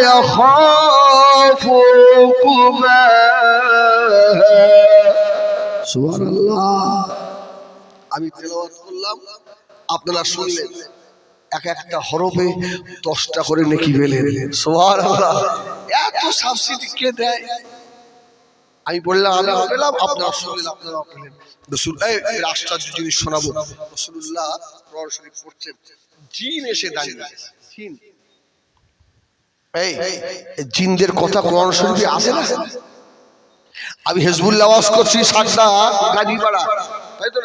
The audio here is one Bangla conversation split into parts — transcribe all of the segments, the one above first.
يخاف عقباها সুবহানাল্লাহ। আমি তেলাওয়াত করলাম, আপনারা শুনলেন, এক একটা হরফে 10টা করে নেকি পেলেন। সুবহানাল্লাহ। এত সাবসিডি কে দেয়? আমি বললাম আমি পেলাম, আপনারা শুনলেন, আপনারা পেলেন। রাসূল এই আশ্চর্য জিনিস শোনাবো। রাসূলুল্লাহ কোরআন শরীফ পড়ছেন, জিন এসে দাঁড়িয়ে, জিন, এই জিনদের কথা কোরআন শরীফে আছে না? আমি হিজবুল্লাহ ওয়াজ করছি সাকদা গাজীপাড়া, তাই তো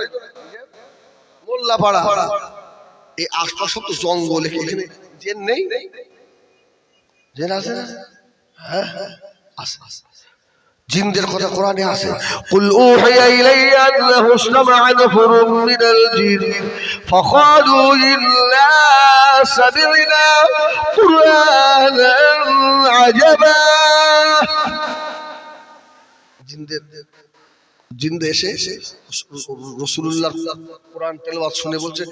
মোল্লাপাড়া, এই আশপাশ তো জঙ্গল, এখানে জেন নেই? জেন আছে না? হ্যাঁ আছে। জিনদের কথা কোরআনে আছে। কুল উহিয়া ইলাইয়া আন্নাহু ইসতামা'a নাফরুম মিনাল জিন ফাকালু ইন্না সামি'না কুরআনান আজাবা। জিনদের এসে রাসূলুল্লাহ কোরআন তেলাওয়াত শুনে বলছে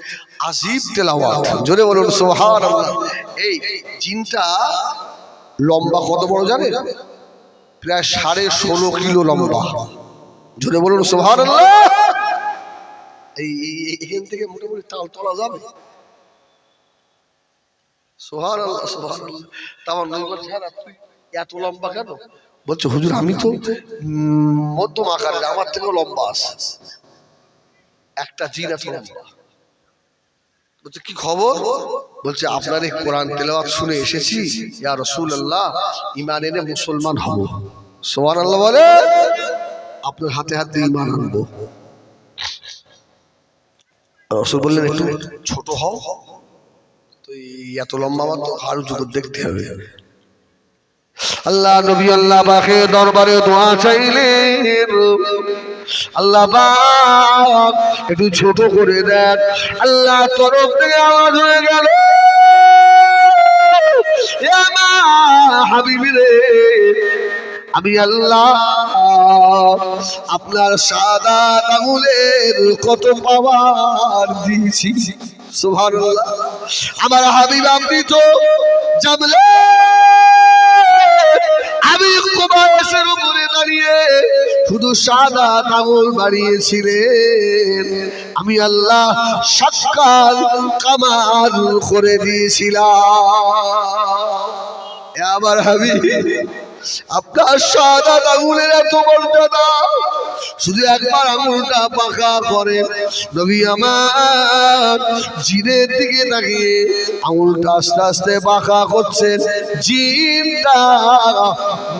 আজীব তেলাওয়াত। জোরে বলুন সুবহানাল্লাহ। এই জিনটা লম্বা কত বড় জানেন? প্রায় 16.5 কিলো লম্বা। জোরে বলুন সুবহানাল্লাহ। এই এখান থেকে মোটামুটি তাল তোলা যাবে। সুবহানাল্লাহ সুবহানাল্লাহ। তাও নবী বলছে তুই এত লম্বা কেন? বলছে হুজুর আমি তো মধ্যম আকারের, আমার থেকেও লম্বা আছে একটা জিন এত লম্বা। বলছে কি খবর? বলছে আপনার এই কোরআন তেলাওয়াত শুনে এসেছি, ইয়া রাসূলুল্লাহ ঈমান এনে মুসলমান হব। সুবহানাল্লাহ বলে, আপনার হাতে হাতে ঈমান আনবো। রাসূল বললেন একটু ছোট হও তো, এত লম্বা, আমার তো আরো যুগ দেখতে হবে। আল্লাহ নবী আল্লাহ পাকের দরবারে দোয়া চাইলেন, আল্লাহ পাক একটু ছোট করে দেন। আল্লাহ তরফ থেকে আওয়াজ হয়ে গেল, ইয়া মা হাবিবি রে, আমি আল্লাহ আপনার সাদাত আঙুলের কত পাওয়ার দিয়েছি। সুবহানাল্লাহ। আমার হাবিব আপনি তো জানলে আমি কুবাসের উপরে দাঁড়িয়ে শুধু সাদাত আঙুল বাড়িয়েছিলেন, আমি আল্লাহ সাক্কাল কামাল করে দিয়েছিলাম। আমার হাবিব আপনার সাদাত আঙুলের এত মর্যাদা, শুধু একবার আঙুলটা পাকা করে নবী আমার জিনের দিকে তাকিয়ে আঙুলটা আস্তে আস্তে পাকা করছেন। জিনটা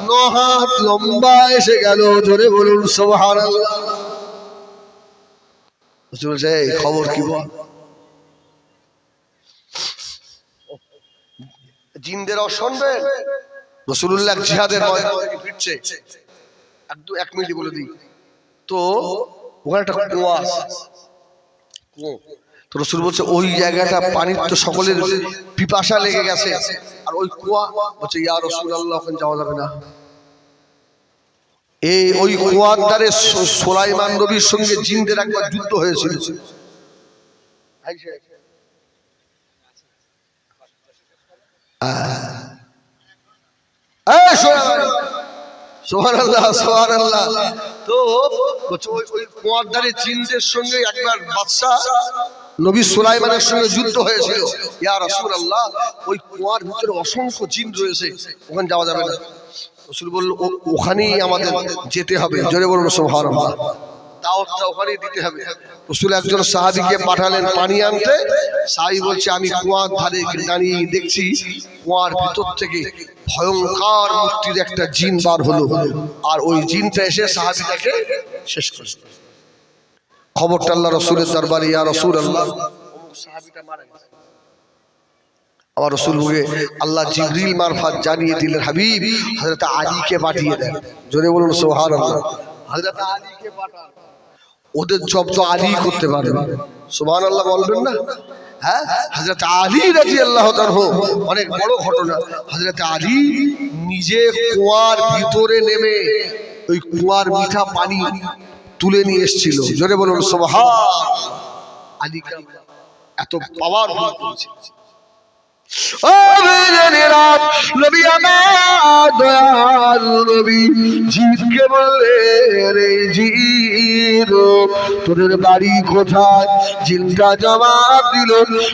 9 হাত লম্বা এসে গেল। জোরে বলুন সুবহানাল্লাহ। বলছে এই খবর কি বল? জিনদেরও শুনবেন। রাসূলুল্লাহ জিহাদের ময়দানে ফিরছে, এক মিনিট বলে দিই তো, ওখানে একটা কুয়া আছে, তো রাসূল বলছে ওই জায়গাটা পানির তো সকলের পিপাসা লেগে গেছে, আর ওই কুয়া, বলছে ইয়া রাসূলুল্লাহ ওখানে যাওয়া যাবে না। এই ওই কুয়ার ধারে সুলাইমান নবীর সঙ্গে জিনদের একবার যুদ্ধ হয়েছিল। সুবহানাল্লাহ সুবহানাল্লাহ। তো ওই কুয়ার ধারে জিনদের সঙ্গে একবার বাদশা নবী সুলাইমানের সঙ্গে যুদ্ধ হয়েছিল। ইয়া রাসূলুল্লাহ ওই কুয়ার ভিতরে অসংখ্য জিন রয়েছে, ওখানে যাওয়া যাবে না। রাসূল বলল ওখানেই আমাদের যেতে হবে। জোরে বলুন সুবহানাল্লাহ। দাওয়াতটা ওখানেই দিতে হবে। রাসূল একজন সাহাবীকে পাঠালেন পানি আনতে। সাহাবী বলছে আমি কুয়ার ধারে দাঁড়িয়ে দেখছি কুয়ার ভিতর থেকে ভয়ঙ্কর মূর্তির একটা জিন বার হলো, আর ওই জিনটা এসে সাহাবীটাকে শেষ করে। খবরটা আল্লাহ রাসূলের দরবারে, ইয়া রাসূলুল্লাহ অমুক সাহাবীটা মারা গেছে। আবার রাসূলকে আল্লাহ জিবরিল মারফত জানিয়ে দিলেন হাবিব হযরত আলীকে পাঠিয়ে দেন। জোরে বলুন সুবহানাল্লাহ। হযরত আলীকে পাঠান, ওদের জব তো আলী করতে পারবে। সুবহানাল্লাহ বলবেন না? হ্যাঁ, হযরত আলী রাদিয়াল্লাহু তাআলা, অনেক বড় ঘটনা। হযরত আলী নিজে কুয়ার ভিতরে নেমে ওই কুয়ার মিঠা পানি তুলে নিয়ে এসেছিল। জোরে বলুন সুবহান। আলী এত পাওয়ারফুল করেছিল। ও ভাইরা, নবী দয়াল নবী জিনকে বললেন, এই জিন তোদের বাড়ি কোথায়? জিনটা জবাব দিল,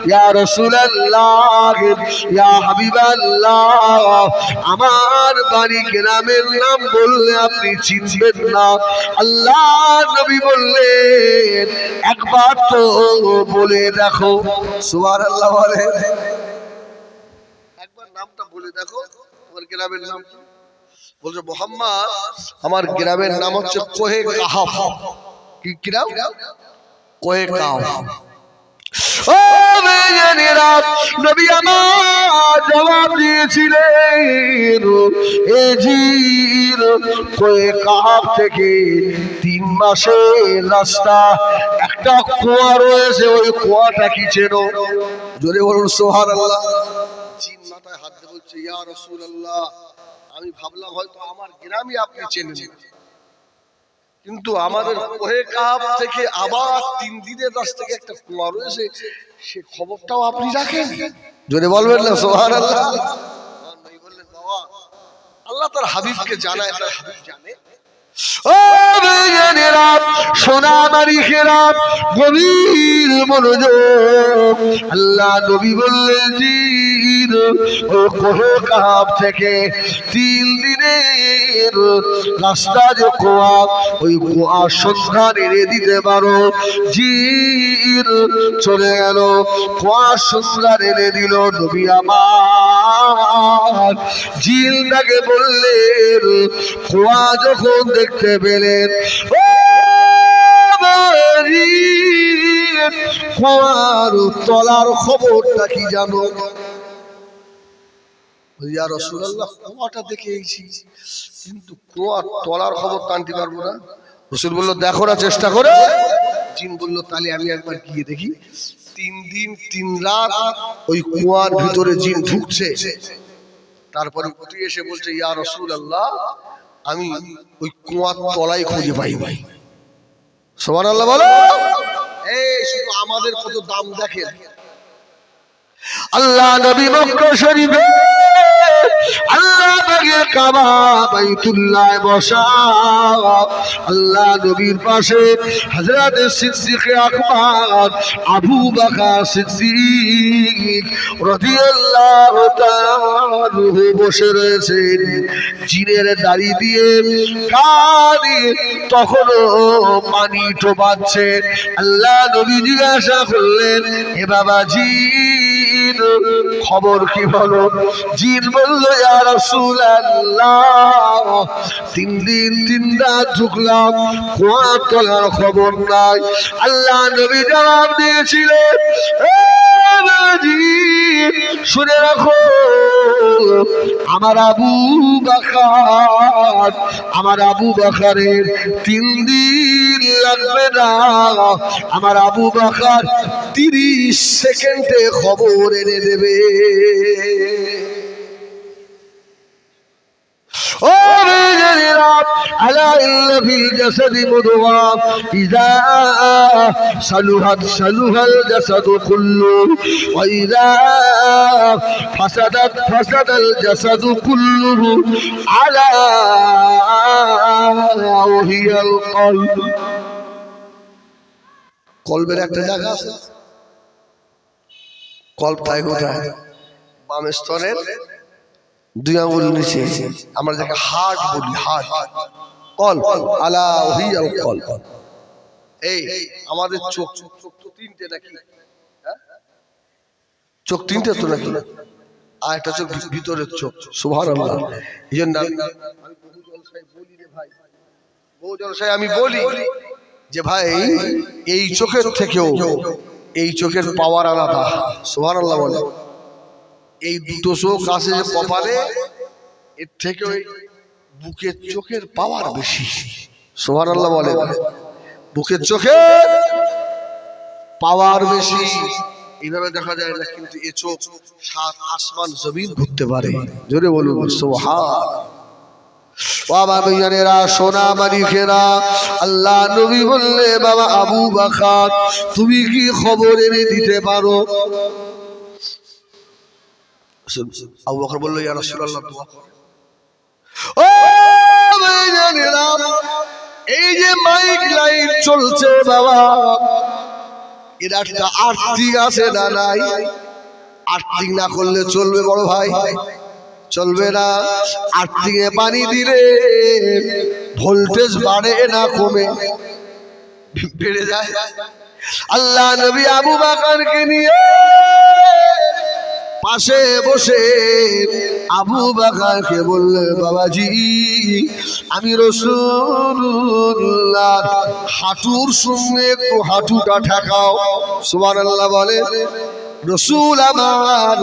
ইয়া রাসূলুল্লাহ, ইয়া হাবিবাল্লাহ, আমার বাড়ি গ্রামের নাম বললে আপনি চিনবেন না। আল্লাহ নবী বললেন, একবার তো বলে দেখো। সুবহানাল্লাহ বলে, একবার নামটা বলে দেখো, তোমার গ্রামের নাম। বলছে, মুহাম্মদ আমার গ্রামের নাম হচ্ছে কোহে কাহাফ। কি গ্রাম? কোহে কাহাফ। ও মেয়েরা, নবী আমার জবাব দিয়েছিলেন, এই জিন কোহে কাহাফ থেকে 3 মাসের রাস্তা, একটা কুয়া রয়েছে, ওই কুয়াটা কি চেনো? জোরে বলুন সুবহানাল্লাহ। জিন মাথায় হাত দিয়ে বলছে, ইয়া রাসূলুল্লাহ, আমি ভাবলাম হয়তো আমার গ্রামই আপনি চেনেন, কিন্তু আমাদের কোহে কাহাফ থেকে আবার 3 দিনের রাস্তা থেকে একটা কুয়া রয়েছে, সে খবরটাও আপনি রাখেন? জোরে বলবেন না সুবহানাল্লাহ। নবী বললেন, বাবা, আল্লাহ তার হাবিবকে জানায়, তার হাবিব জানে। ও বেজনেরা, সোনা মারিখেরা, গভীর মনোযোগ। আল্লাহ নবী বললেন, জিন ও কোহে কাহাফ থেকে 3 দিনের রাস্তা যে কুয়া, ওই কুয়ার সন্ধান এনে দিতে পারো। জিন চলে গেল, কুয়ার সন্ধান এনে দিল। নবী আমার জিনটাকে বললেন, কুয়া যখন দেখতে পেলেন, কুয়ার তলার খবরটা কি জানো? ইয়া রাসূলুল্লাহ, কুয়াটা দেখে এসেছি, কিন্তু কুয়ার তলার খবর টানতে পারবো না। রাসূল বলল, দেখো না চেষ্টা করে। জিন বলল, তাহলে আমি একবার গিয়ে দেখি। 3 দিন 3 রাত ওই কুয়ার ভিতরে জিন ঢুকছে। তারপরে উঠে এসে বলছে, ইয়া রাসূলুল্লাহ, আমি ওই কুয়ার তলায় খুঁজে পাই ভাই। সুবহানাল্লাহ বলো। এই শুধু আমাদের কত দাম দেখেন। আল্লাহ নবী মক্কা শরীফে আল্লাহ পাকের কাবা বাইতুল্লাহ বসা, আল্লাহ নবীর পাশে হযরত সিদ্দিক আকবর আবু বকর সিদ্দিক রাদিয়াল্লাহু তাআলা বসে রয়েছেন। জিনের দাড়ি দিয়ে কানে তখনও পানি টোপাচ্ছে। আল্লাহ নবী জিজ্ঞাসা করলেন, এ বাবা জিন, খবর কি বলো? জিন বলল, ইয়া রাসূলুল্লাহ, 3 দিন 3 রাত ঢুকলাম, কুয়া তলার খবর নাই। আল্লাহ নবী জবাব দিয়েছিলেন, শুনে রাখো, আমার আবু বকর, আমার আবু বকরের 3 দিন লাগবে না। আমার আবু বকর 30 সেকেন্ডে খবর এনে দেবে। ও মেয়েরা, আলা ইন্না ফিল জাসাদি মুদগা, ইযা সালুহাত সালুহাল জাসাদু কুল্লু, ওয়া ইযা ফাসাদাত ফাসাদাল জাসাদু কুল্লুহু, আলা ওয়াহিয়াল কলব। কলবের একটা জায়গা আছে, কলবটাই কোথায়? বাম স্তনের 2 আঙ্গুল নিচে, আমরা যাকে হার্ট বলি, হার্ট, কল, আলা ওয়াহিয়াল কলব। এই আমাদের চোখ, চোখ তো 3টে নাকি? চোখ 3টে তো নাকি? আর একটা চোখ ভিতরের চোখ। সুবহানাল্লাহ। এই জন্য আমি বহু জলসায় বলি রে ভাই, বহু জলসায় আমি বলি যে ভাই, এই চোখের থেকেও এই চোখের পাওয়ার আলাদা। সুবহানাল্লাহ বলে। এই 2টো চোখ আছে যে কপালে, এর থেকে ওই বুকের চোখের পাওয়ার বেশি। সুবহানাল্লাহ বলে। বুকের চোখের পাওয়ার বেশি। এইভাবে দেখা যায় না, কিন্তু এ চোখ 7 আসমান জমিন ঘুরতে পারে। জোরে বলুন সুবহান। বাবা ভাইয়েরা, সোনা মানিকেরা, আল্লাহ নবী বললে, বাবা আবু বকর, তুমি কি খবর এনে দিতে পারো? আবু বকর বলল, ইয়া রাসূলুল্লাহ, দোয়া করো। ও ভাইজানেরা, এই যে মাইক লাইট চলছে বাবা, এর একটা আর্থিক আছে না নাই? আর্থিক না করলে চলবে বড় ভাই? চলবে না। আর্থিকে পানি দিলে ভোল্টেজ বাড়ে না কমে? বেড়ে যায়। আল্লাহ নবী আবু বকরকে নিয়ে পাশে বসে আবু বকরকে বললেন, বাবাজি আমি রাসূলুল্লাহ হাঁটুর সঙ্গে একটু হাঁটুটা ঠেকাও। সুবহানাল্লাহ বলে। রসুল আমার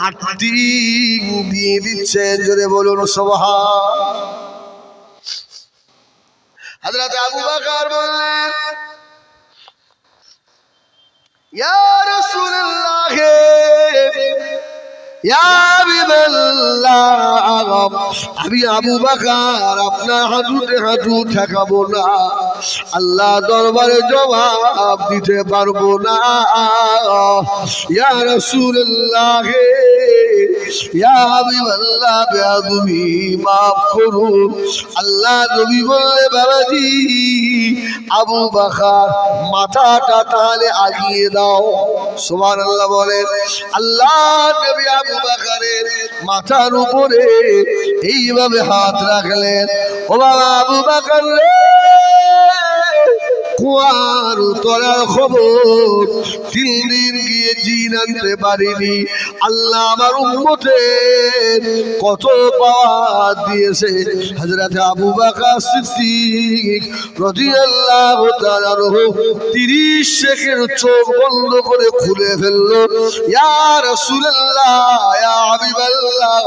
আর্থিক দিয়ে দিচ্ছেন, জোরে বলুন সুবহান। হযরত আবু বকর বললেন, ইয়া রাসূলুল্লাহ, ইয়া হাবিবাল্লাহ, আমি আবু বকর আপনার হাঁটুতে হাঁটু ঠেকাবো না, আল্লাহ দরবারে জবাব দিতে পারবো না। ইয়া রাসূলুল্লাহ, ইয়া হাবিবাল্লাহ, বেয়াদবি মাফ করুন। আল্লাহ নবী বললে, বাবাজি আবু বকর মাথাটা তাহলে আগিয়ে দাও। সুবহানাল্লাহ বলেন। আল্লাহ নবী আবু বকরের মাথার উপরে এইভাবে হাত রাখলেন। ও বাবা আবু বকর রে, কুয়ার তলার খবর 3 দিন গিয়ে জিন আনতে পারিনি। আল্লাহ আমার উম্মতের কত পাওয়ার দিয়েছে। হযরত আবু বকর সিদ্দিক রাদিয়াল্লাহু তাআলা 30 সেকেন্ড চোখ বন্ধ করে খুলে ফেললো। ইয়া রাসূলুল্লাহ, ইয়া হাবিবাল্লাহ,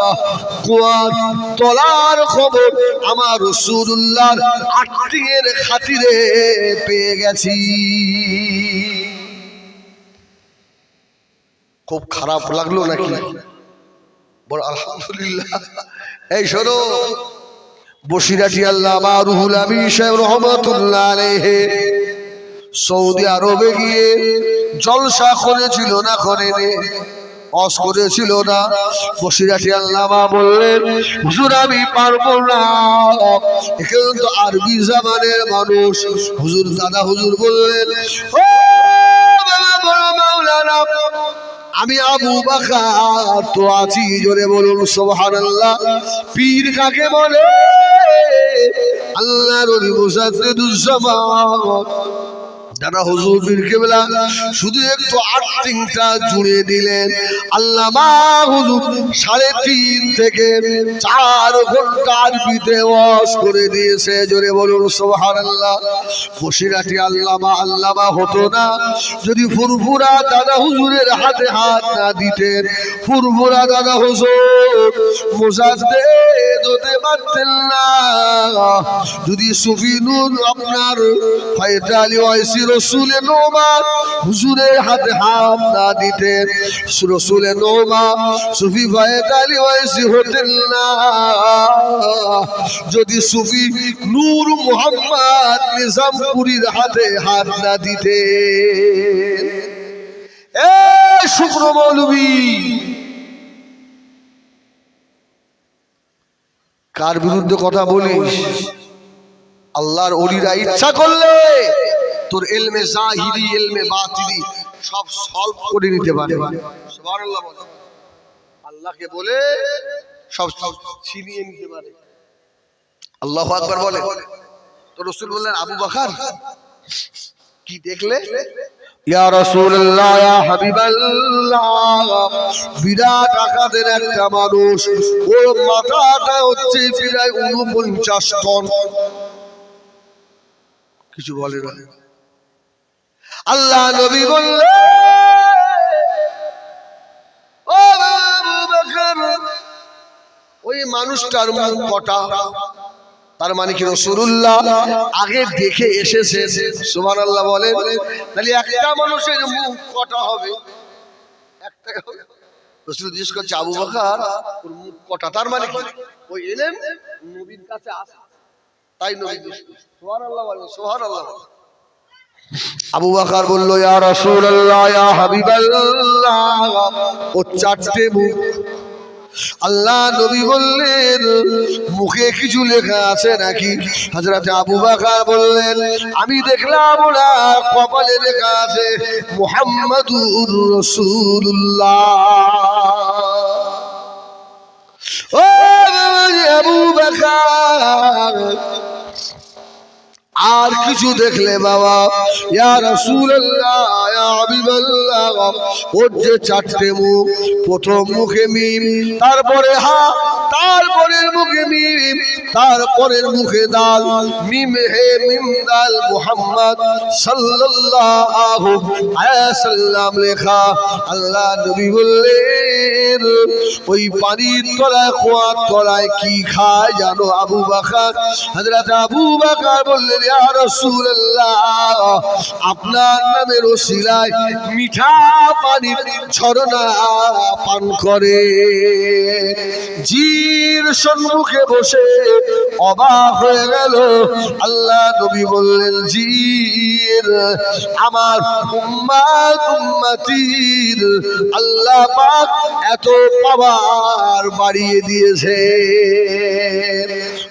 কুয়ার তলার খবর আমার রাসূলুল্লাহর আর্থিকের খাতিরে পেয়ে গেছি। খুব খারাপ লাগলো নাকি? বল আলহামদুলিল্লাহ। এই শোনো, বসিরাটি আল্লামা রুহুল আমিন সাহেব রহমাতুল্লাহ আলাইহি সৌদি আরবে গিয়ে জলসা করেছিল না করেনি? অস করেছিল না? বসিরাটি আল্লামা বললেন, হুজুর আমি পারবো না, এখানে তো আরবি জামানের মানুষ। হুজুর দাদা হুজুর বললেন, ও বাবা বড় মাওলানা, আমি আবু বকর তো আছি, জোরে বলুন সুবহানাল্লাহ। পীর কাকে বলে? আল্লাহর ওলি মুজাদ্দিদুজ্জামান। দাদা হুজুর পীর কেবলা শুধু একটু আর্থিংটা জুড়ে দিলেন। আল্লামা হুজুর 3.5 থেকে 4 ঘন্টা আরবিতে ওয়াজ করে দিয়েছে, জোরে বলুন সুবহানাল্লাহ। বসিরাটি আল্লামা হতো না যদি ফুরফুরা দাদা হুজুরের হাতে হাত না দিতেন। ফুরফুরা দাদা হুজুর মুজাদ্দিদ হতে পারতেন না যদি সুফি নূর আপনার ফয়তালি ওয়াইসি রসুলে নোমা হুজুরের হাতে হাত না দিতেন। রসুলে নোমা সুফি ফয়তালি ওয়াইসি হতেন না যদি সুফি নূর মুহাম্মদ নিজামপুরীর হাতে হাত না দিতেন। এ শুকনো মৌলবী, কার বিরুদ্ধে কথা বলিস? আল্লাহর ওলিরা ইচ্ছা করলে তোর ইলমে জাহিরি ইলমে বাতিনি সব সলভ করে নিতে পারে। সুবহানাল্লাহ বলে। আল্লাহকে বলে সব ছিনিয়ে নিতে পারে। আল্লাহু আকবার বলে। তো রাসূল বললেন, আবু বকর কি দেখলে? ইয়া রাসূলুল্লাহ, ইয়া হাবিবাল্লাহ, বিরাট আকারের একটা মানুষ, ওর মাথাটা হচ্ছে প্রায় 49 টন। কিছু বলে না। আল্লাহ নবী বললেন, ও আবু বকর, ওই মানুষটার মুখ কটা? তার মানে কি রাসূলুল্লাহ আগে দেখে এসেছে। সুবহানাল্লাহ বলেন। তাহলে একটা মানুষের মুখ কটা হবে? একটা হবে। রাসূল জিজ্ঞেস করছে, আবু বকর ওর মুখ কটা? তার মানে কি ওই ইলম নবীর কাছে আসে, তাই নবী জিজ্ঞেস করছে। সুবহানাল্লাহ বলেন, সুবহানাল্লাহ। আবু বকর বলল, ইয়া রাসূলুল্লাহ, ইয়া হাবিবাল্লাহ, ও 4টে মুখ। আল্লাহ নবী বললেন মুখে কিছু লেখা আছে নাকি? হযরত আবু বকর বললেন আমি দেখলাম ওরা কপালে লেখা আছে মুহাম্মাদুর রাসূলুল্লাহ। ও আবু বকর আর কিছু দেখলে বাবা? ইয়া রাসূলুল্লাহ ইয়া হাবিবাল্লাহ, ওর যে চারটে মুখ, প্রথম মুখে মিম, তারপরে হা, তারপরের মুখে মিম, তারপরের মুখে দাল, মিম হে মিম দাল মুহাম্মদ সাল্লাল্লাহু আলাইহি ওয়াসাল্লাম লেখা। আল্লাহ নবী বললেন ওই পানির তলায়, কুয়ার তলায় কি খায় জানো আবু বকর? হযরত আবু বকর বললেন ইয়া রাসূলুল্লাহ, আপনার নামের ওসিলায় মিঠা পানির ঝরনা পান করে। জির সম্মুখে বসে অবাক হয়ে গেল। আল্লাহ নবী বললেন জির আমার উম্মত উম্মতির আল্লাহ পাক এত পাওয়ার বাড়িয়ে দিয়েছে।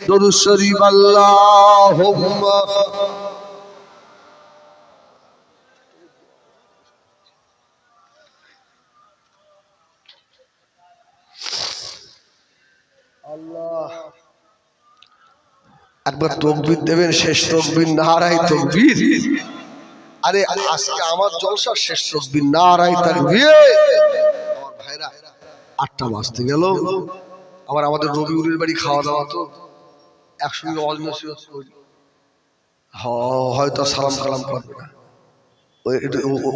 দরুদ শরীফ আল্লাহুম্মা আল্লাহ। একবার তাকবীর দেবেন, শেষ তাকবীর নারায়ে তাকবীর। আরে আজকে আমার জলসা শেষ তাকবীর নারায়ে তাকবীর। আমার ভাইরা 8টা বাজতে গেল, আবার আমাদের রবিউলের বাড়ি খাওয়া দাওয়া, তো একসঙ্গে অলনসিয়ত করি, হয়তো সালাম কালাম করবে না,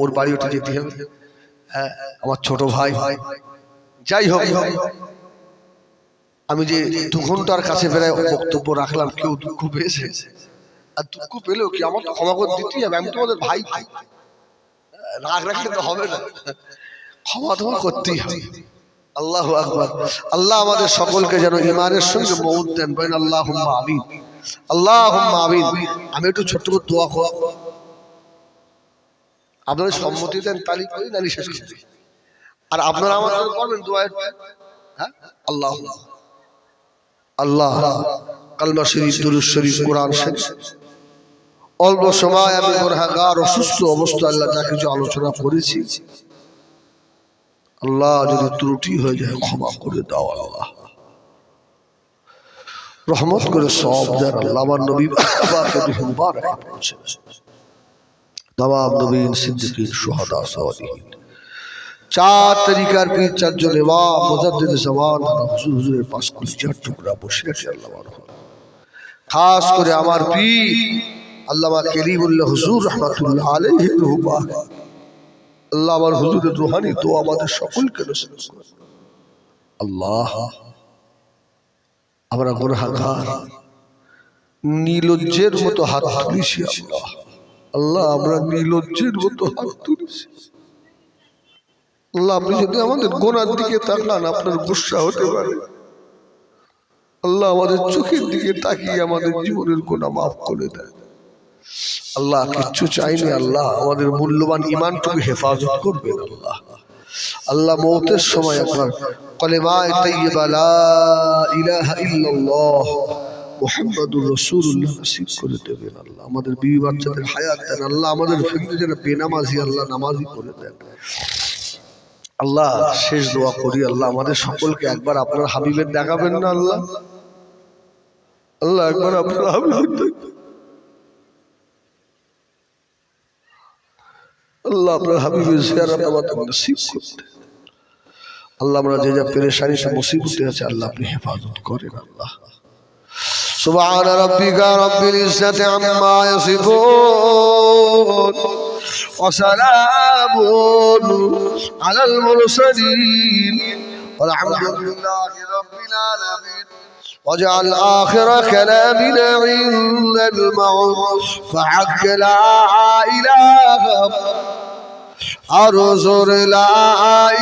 ওর বাড়ি ওটা যেতে হবে। হ্যাঁ আমার ছোট ভাই, যাই হোক আমি যে 2 ঘন্টার কাছে বেড়ায় বক্তব্য রাখলাম, কেউ দুঃখ পেয়েছে? আর দুঃখ পেলেও কি, আমার তো ক্ষমা করে দিতেই হবে, আমি তোমাদের ভাই, রাগ রাখলে তো হবে না, ক্ষমা তোমার করতেই হবে। আল্লাহু আকবার। আল্লাহ আমাদের সকলকে যেন ঈমানের সঙ্গে মওত দেন, বলেন আল্লাহুম্মা আমিন, আল্লাহুম্মা আমিন। আমি একটু ছোট্ট করে দোয়া করব, আপনারা সম্মতি দেন তালি করি না শেষ করি, আর আপনারা আমার জন্য করবেন দোয়া। হ্যাঁ আল্লাহ আল্লাহ কালমা শরীফ, দুরূদ শরীফ, কোরআন শরীফ। অল্প সময় আমি গুনাহগার, অসুস্থ অবস্থা, আল্লাহ যা কিছু আলোচনা করেছি আল্লাহ যদি ত্রুটি হয়ে যায় ক্ষমা করে দাও আল্লাহ, রহমত করে সব দেন আল্লাহ। আমার নবী মুবারক পৌঁছে तमाम नबीन सिद्दीकीन शुहदा सालिहीन 4 तरीकार पीर 4 जो इमाम मुजद्दिद ज़मान हुजूर पास कुलियार टुकड़ा बसिरत अल्लाह मानो खास करे आमार पीर अल्लामा करीमुल्लाह हुजूर रहमतुल्लाह अलैहि रुहबा अल्लाह आमार हुजूर रूहानी तो आमादेर सकलके नसीब करें अल्लाह। আমরা গুনাহগার, নীলজ্জের মতো হাত তুলেছি আল্লাহ, আল্লাহ আমরা নীলজ্জের মতো হাত তুলেছি আল্লাহ। আপনি যদি আমাদের গুনার দিকে তাকান আপনার গুসা হতে পারে আল্লাহ, আমাদের চোখের দিকে তাকিয়ে আমাদের জীবনের গুনাহ মাফ করে দেন আল্লাহ। কিচ্ছু চাইনি আল্লাহ, আমাদের মূল্যবান ঈমানটুকু হেফাজত করবেন আল্লাহ। আল্লাহ মওতের সময় একবার কলেমায়ে তাইয়্যিবা লা ইলাহা ইল্লাল্লাহ মুহাম্মাদুর রাসূলুল্লাহ নসিব করে দেবেন আল্লাহ। আমাদের বিবি বাচ্চাদের হায়াত দেন আল্লাহ, আমাদের ফ্যামিলি যারা বেনামাজি আল্লাহ নামাজি করে দেন আল্লাহ। শেষ দোয়া করি আল্লাহ, আমাদের সকলকে একবার আপনার হাবিবের দেখাবেন না আল্লাহ, আল্লাহ একবার আপনার হাবিবের আল্লাহ, আপনার হাবিবের জিয়ারত আমাদের নসিব করতে আল্লাহ। আমরা যে যা পেরেশানি সে মুসিবতে আছে আল্লাহ আপনি হেফাজত করেন আল্লাহ। সুবহান রাব্বিকা রাব্বিল ইজ্জাতি আম্মা ইয়াসিফুন ওয়া সালামুন আলাল মুরসালিন ওয়ালহামদুলিল্লাহি রাব্বিল আলামিন। واجعل آخر كلامنا عند الموت فحق لا إله أرزر لا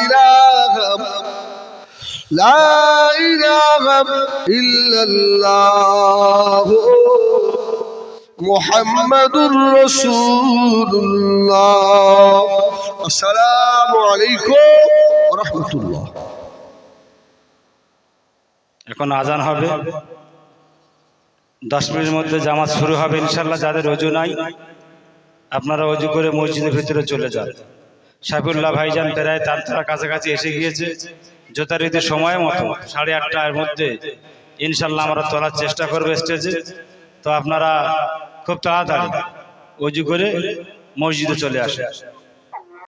إله لا إله إلا الله محمد رسول الله. السلام عليكم ورحمة الله. এখন আজান হবে, 10 মিনিটের মধ্যে জামাত শুরু হবে ইনশাল্লাহ। যাদের অজু নাই আপনারা অজু করে মসজিদের ভিতরে চলে যান। সাইফুল্লাহ ভাইজান প্রায় তার কাছাকাছি এসে গিয়েছে। যথারীতি সময় মতো 8:30টার মধ্যে ইনশাল্লাহ আমরা তোলার চেষ্টা করবো স্টেজে। তো আপনারা খুব তাড়াতাড়ি অজু করে মসজিদে চলে আসেন।